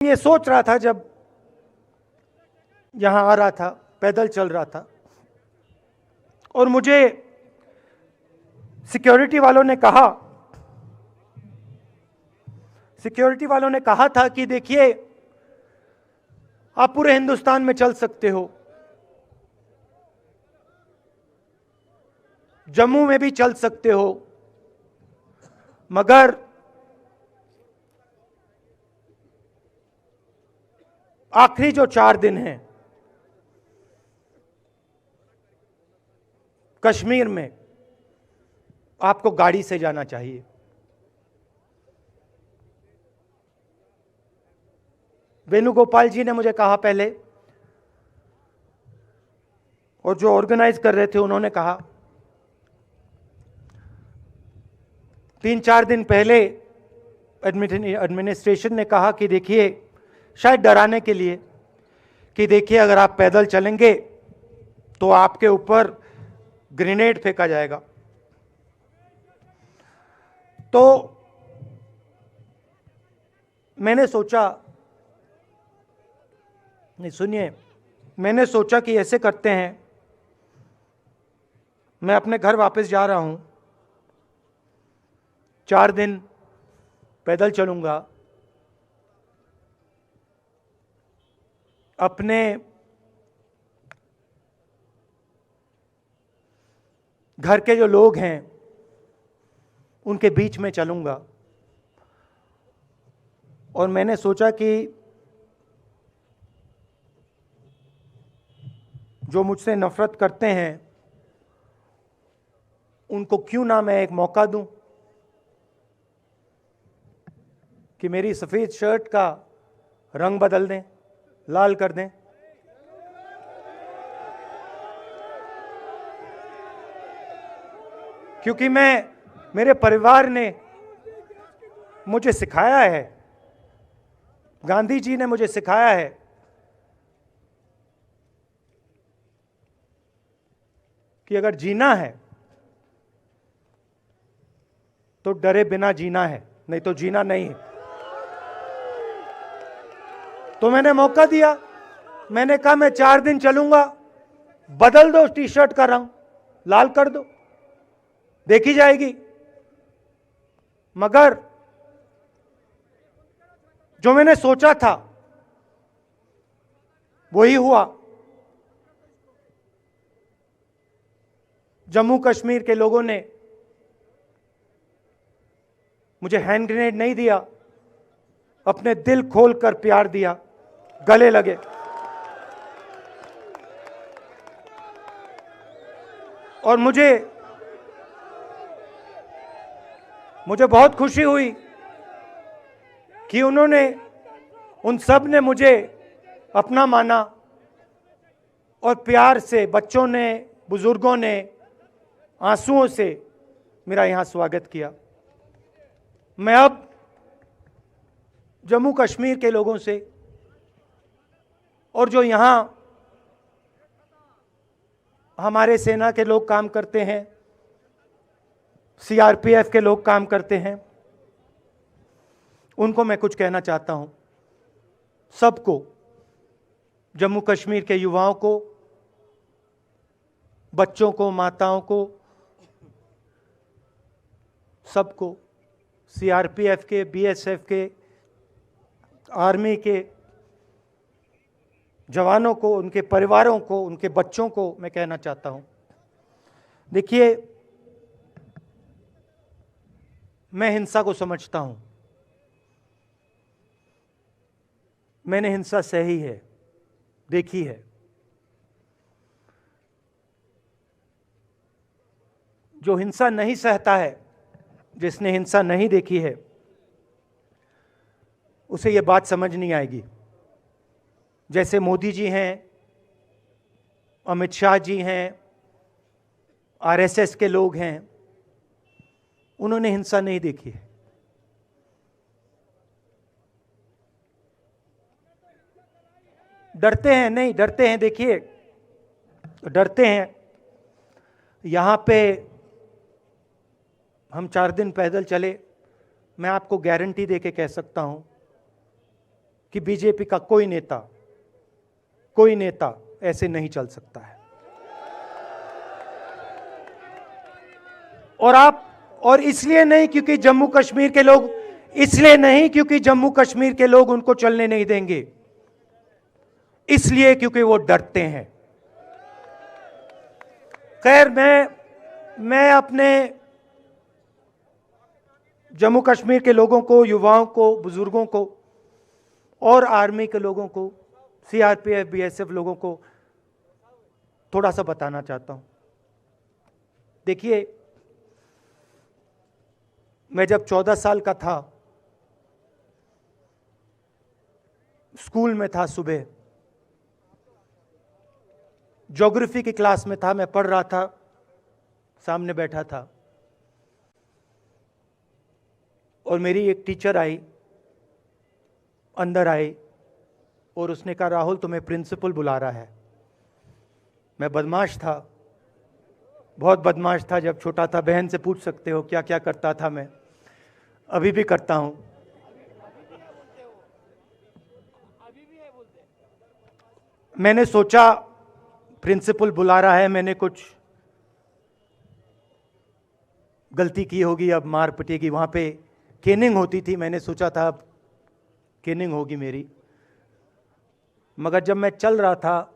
ये सोच रहा था जब यहां आ रहा था, पैदल चल रहा था, और मुझे सिक्योरिटी वालों ने कहा था कि देखिए, आप पूरे हिंदुस्तान में चल सकते हो, जम्मू में भी चल सकते हो, मगर आखिरी जो 4 दिन हैं कश्मीर में आपको गाड़ी से जाना चाहिए। वेणुगोपाल जी ने मुझे कहा पहले, और जो ऑर्गेनाइज कर रहे थे उन्होंने कहा। 3-4 दिन पहले एडमिनिस्ट्रेशन ने कहा कि देखिए, शायद डराने के लिए, कि देखिए अगर आप पैदल चलेंगे तो आपके ऊपर ग्रेनेड फेंका जाएगा। तो मैंने सोचा, नहीं सुनिए, मैंने सोचा कि ऐसे करते हैं, मैं अपने घर वापस जा रहा हूं, 4 दिन पैदल चलूंगा, अपने घर के जो लोग हैं उनके बीच में चलूंगा, और मैंने सोचा कि जो मुझसे नफरत करते हैं उनको क्यों ना मैं एक मौका दूं कि मेरी सफेद शर्ट का रंग बदल दें, लाल कर दें। क्योंकि मेरे परिवार ने मुझे सिखाया है, गांधी जी ने मुझे सिखाया है कि अगर जीना है तो डरे बिना जीना है, नहीं तो जीना नहीं है। तो मैंने मौका दिया, मैंने कहा मैं 4 दिन चलूंगा, बदल दो टी शर्ट का रंग, लाल कर दो, देखी जाएगी। मगर जो मैंने सोचा था वही हुआ। जम्मू कश्मीर के लोगों ने मुझे हैंड ग्रेनेड नहीं दिया, अपने दिल खोलकर प्यार दिया, गले लगे। और मुझे बहुत खुशी हुई कि उन सब ने मुझे अपना माना, और प्यार से बच्चों ने, बुजुर्गों ने आंसुओं से मेरा यहां स्वागत किया। मैं अब जम्मू कश्मीर के लोगों से, और जो यहां हमारे सेना के लोग काम करते हैं, सीआरपीएफ के लोग काम करते हैं, उनको मैं कुछ कहना चाहता हूं। सबको, जम्मू कश्मीर के युवाओं को, बच्चों को, माताओं को, सबको, सीआरपीएफ के, बीएसएफ के, आर्मी के जवानों को, उनके परिवारों को, उनके बच्चों को मैं कहना चाहता हूं, देखिए, मैं हिंसा को समझता हूं, मैंने हिंसा सही है, देखी है। जो हिंसा नहीं सहता है, जिसने हिंसा नहीं देखी है, उसे यह बात समझ नहीं आएगी। जैसे मोदी जी हैं, अमित शाह जी हैं, आरएसएस के लोग हैं, उन्होंने हिंसा नहीं देखी है। डरते हैं, नहीं डरते हैं, देखिए डरते हैं। यहां पे हम 4 दिन पैदल चले, मैं आपको गारंटी देके कह सकता हूं कि बीजेपी का कोई नेता ऐसे नहीं चल सकता है। और इसलिए नहीं क्योंकि जम्मू कश्मीर के लोग उनको चलने नहीं देंगे, इसलिए क्योंकि वो डरते हैं। खैर, मैं अपने जम्मू कश्मीर के लोगों को, युवाओं को, बुजुर्गों को और आर्मी के लोगों को, सीआरपीएफ, बीएसएफ लोगों को थोड़ा सा बताना चाहता हूं। देखिए, मैं जब 14 साल का था, स्कूल में था, सुबह ज्योग्राफी की क्लास में था, मैं पढ़ रहा था, सामने बैठा था और मेरी एक टीचर आई, अंदर आई और उसने कहा, राहुल तुम्हें प्रिंसिपल बुला रहा है। मैं बदमाश था, बहुत बदमाश था जब छोटा था। बहन से पूछ सकते हो क्या क्या करता था मैं, अभी भी करता हूं। मैंने सोचा प्रिंसिपल बुला रहा है, मैंने कुछ गलती की होगी, अब मार पिटेगी। वहां पे केनिंग होती थी, मैंने सोचा था अब केनिंग होगी मेरी। मगर जब मैं चल रहा था,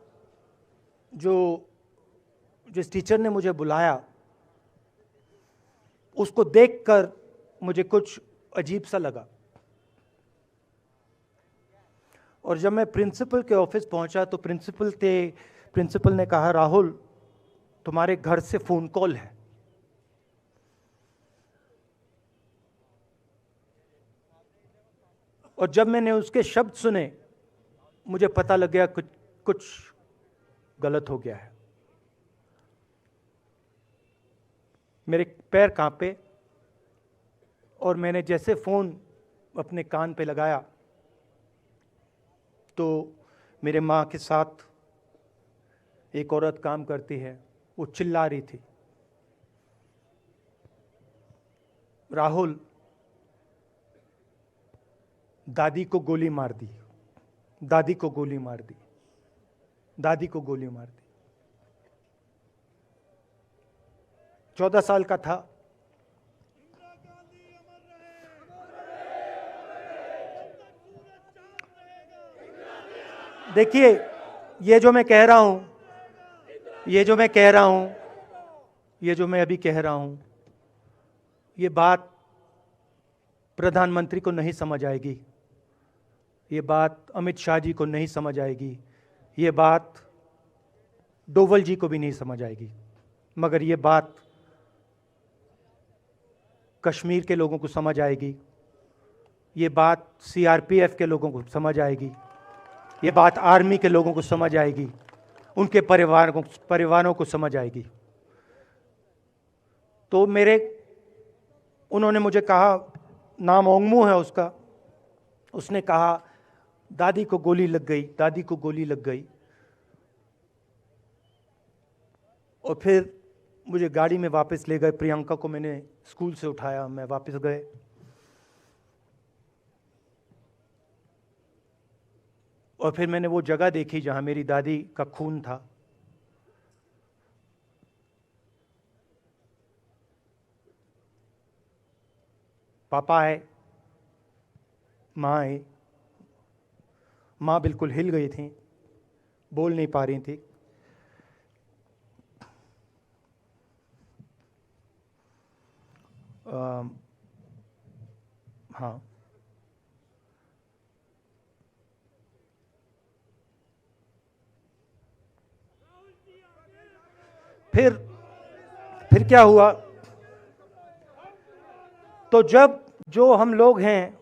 जिस टीचर ने मुझे बुलाया, उसको देखकर मुझे कुछ अजीब सा लगा। और जब मैं प्रिंसिपल के ऑफिस पहुंचा तो प्रिंसिपल ने कहा, राहुल तुम्हारे घर से फोन कॉल है। और जब मैंने उसके शब्द सुने, मुझे पता लग गया कुछ गलत हो गया है। मेरे पैर कांपे और मैंने जैसे फोन अपने कान पे लगाया तो मेरे माँ के साथ एक औरत काम करती है, वो चिल्ला रही थी, राहुल दादी को गोली मार दी, दादी को गोली मार दी, दादी को गोली मार दी। 14 साल का था। देखिए, ये जो मैं अभी कह रहा हूं, ये बात प्रधानमंत्री को नहीं समझ आएगी, ये बात अमित शाह जी को नहीं समझ आएगी, ये बात डोवल जी को भी नहीं समझ आएगी, मगर ये बात कश्मीर के लोगों को समझ आएगी, ये बात सीआरपीएफ के लोगों को समझ आएगी, ये बात आर्मी के लोगों को समझ आएगी, उनके परिवारों को समझ आएगी। तो उन्होंने मुझे कहा, नाम ओंगमू है उसका, उसने कहा दादी को गोली लग गई, दादी को गोली लग गई। और फिर मुझे गाड़ी में वापस ले गए, प्रियंका को मैंने स्कूल से उठाया, मैं वापस गए। और फिर मैंने वो जगह देखी जहां मेरी दादी का खून था। पापा आए, माँ आई। माँ बिल्कुल हिल गई थी, बोल नहीं पा रही थी। हाँ, फिर क्या हुआ, तो जो हम लोग हैं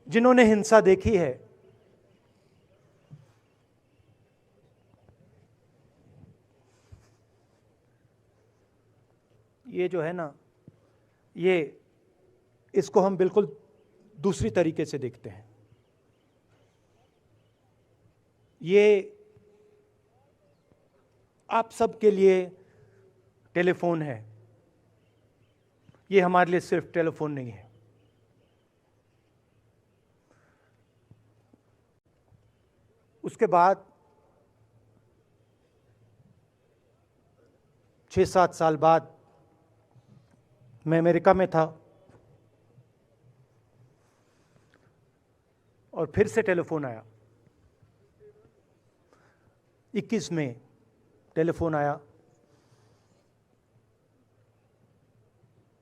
जिन्होंने हिंसा देखी है, ये जो है ना, इसको हम बिल्कुल दूसरी तरीके से देखते हैं। ये आप सबके लिए टेलीफोन है, ये हमारे लिए सिर्फ टेलीफोन नहीं है, उसके बाद 6-7 साल बाद मैं अमेरिका में था और फिर से टेलीफोन आया। 21 में टेलीफोन आया।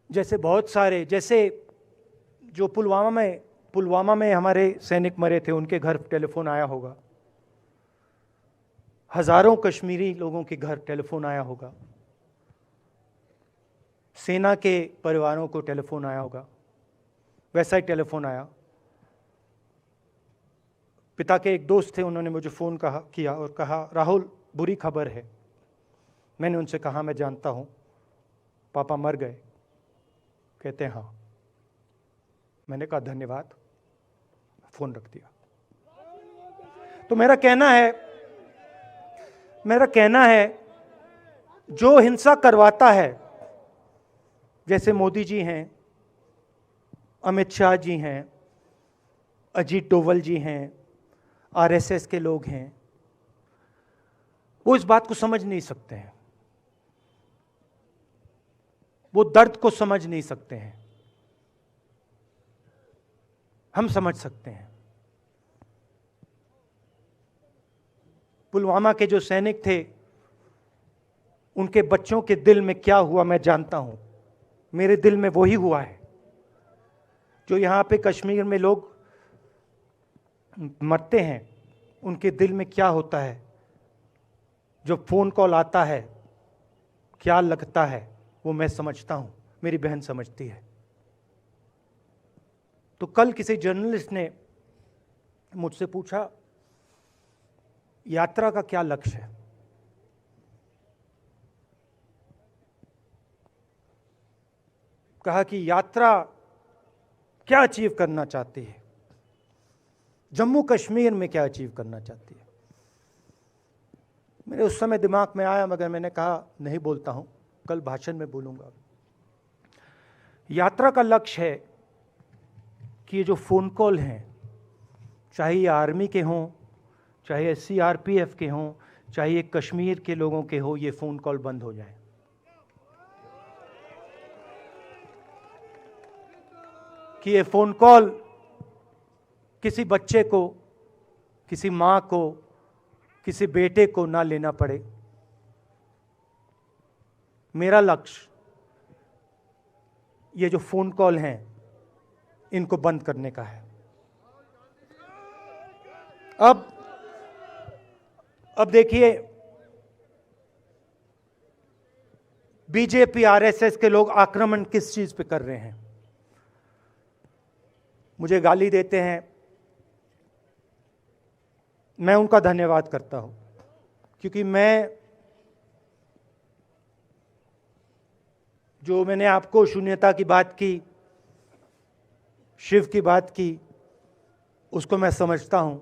जैसे बहुत सारे, जैसे जो पुलवामा में हमारे सैनिक मरे थे, उनके घर टेलीफोन आया होगा। हजारों कश्मीरी लोगों के घर टेलीफोन आया होगा। सेना के परिवारों को टेलीफोन आया होगा। वैसा ही टेलीफोन आया। पिता के एक दोस्त थे, उन्होंने मुझे फ़ोन किया और कहा, राहुल बुरी खबर है। मैंने उनसे कहा, मैं जानता हूँ, पापा मर गए। कहते हैं हाँ। मैंने कहा धन्यवाद, फ़ोन रख दिया। तो मेरा कहना है जो हिंसा करवाता है, जैसे मोदी जी हैं, अमित शाह जी हैं, अजीत डोवल जी हैं, आरएसएस के लोग हैं, वो इस बात को समझ नहीं सकते हैं, वो दर्द को समझ नहीं सकते हैं। हम समझ सकते हैं। पुलवामा के जो सैनिक थे, उनके बच्चों के दिल में क्या हुआ मैं जानता हूं। मेरे दिल में वही हुआ है जो यहां पे कश्मीर में लोग मरते हैं, उनके दिल में क्या होता है। जो फोन कॉल आता है, क्या लगता है, वो मैं समझता हूं, मेरी बहन समझती है। तो कल किसी जर्नलिस्ट ने मुझसे पूछा, यात्रा का क्या लक्ष्य है। कहा कि यात्रा क्या अचीव करना चाहती है, जम्मू कश्मीर में क्या अचीव करना चाहती है। मेरे उस समय दिमाग में आया, मगर मैंने कहा नहीं बोलता हूं, कल भाषण में बोलूंगा। यात्रा का लक्ष्य है कि ये जो फ़ोन कॉल हैं, चाहे ये आर्मी के हों, चाहे सीआरपीएफ के हों, चाहे ये कश्मीर के लोगों के हो, ये फ़ोन कॉल बंद हो जाए। कि ये फ़ोन कॉल किसी बच्चे को, किसी माँ को, किसी बेटे को ना लेना पड़े। मेरा लक्ष्य ये जो फ़ोन कॉल हैं, इनको बंद करने का है। अब देखिए, बीजेपी आरएसएस के लोग आक्रमण किस चीज पे कर रहे हैं। मुझे गाली देते हैं, मैं उनका धन्यवाद करता हूं, क्योंकि मैंने आपको शून्यता की बात की, शिव की बात की, उसको मैं समझता हूं।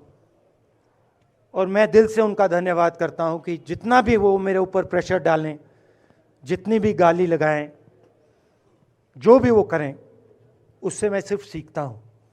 और मैं दिल से उनका धन्यवाद करता हूं कि जितना भी वो मेरे ऊपर प्रेशर डालें, जितनी भी गाली लगाएं, जो भी वो करें, उससे मैं सिर्फ सीखता हूं।